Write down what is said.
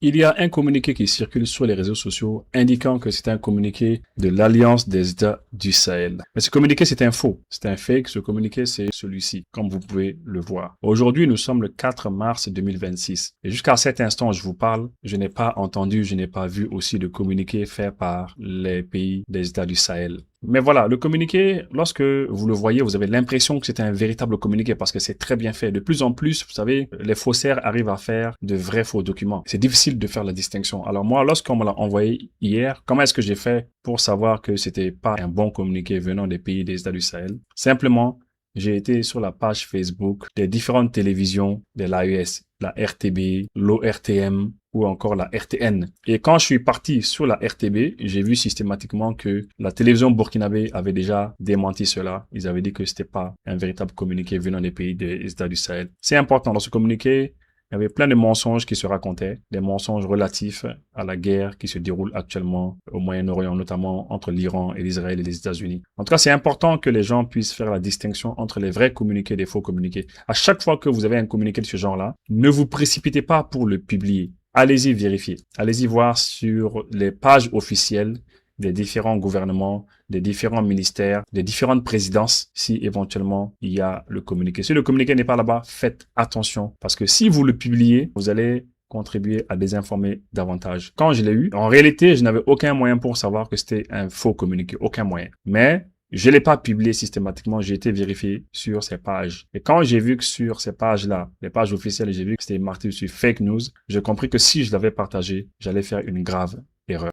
Il y a un communiqué qui circule sur les réseaux sociaux indiquant que c'est un communiqué de l'Alliance des États du Sahel. Mais ce communiqué, c'est un faux. C'est un fake. Ce communiqué, c'est celui-ci, comme vous pouvez le voir. Aujourd'hui, nous sommes le 4 mars 2026. Et jusqu'à cet instant, je vous parle, je n'ai pas entendu, je n'ai pas vu aussi de communiqué fait par les pays des États du Sahel. Mais voilà, le communiqué, lorsque vous le voyez, vous avez l'impression que c'est un véritable communiqué parce que c'est très bien fait. De plus en plus, vous savez, les faussaires arrivent à faire de vrais faux documents. C'est difficile de faire la distinction. Alors moi, lorsqu'on me l'a envoyé hier, comment est-ce que j'ai fait pour savoir que c'était pas un bon communiqué venant des pays des États du Sahel? Simplement, j'ai été sur la page Facebook des différentes télévisions de l'AES, la RTB, l'ORTM ou encore la RTN. Et quand je suis parti sur la RTB, j'ai vu systématiquement que la télévision burkinabé avait déjà démenti cela. Ils avaient dit que c'était pas un véritable communiqué venant des pays des États du Sahel. C'est important. Dans ce communiqué, il y avait plein de mensonges qui se racontaient, des mensonges relatifs à la guerre qui se déroule actuellement au Moyen-Orient, notamment entre l'Iran et l'Israël et les États-Unis. En tout cas, c'est important que les gens puissent faire la distinction entre les vrais communiqués et les faux communiqués. À chaque fois que vous avez un communiqué de ce genre-là, ne vous précipitez pas pour le publier. Allez-y vérifier. Allez-y voir sur les pages officielles des différents gouvernements, des différents ministères, des différentes présidences, si éventuellement il y a le communiqué. Si le communiqué n'est pas là-bas, faites attention. Parce que si vous le publiez, vous allez contribuer à désinformer davantage. Quand je l'ai eu, en réalité, je n'avais aucun moyen pour savoir que c'était un faux communiqué. Aucun moyen. Mais je l'ai pas publié systématiquement, j'ai été vérifié sur ces pages. Et quand j'ai vu que sur ces pages-là, les pages officielles, j'ai vu que c'était marqué sur fake news, j'ai compris que si je l'avais partagé, j'allais faire une grave erreur.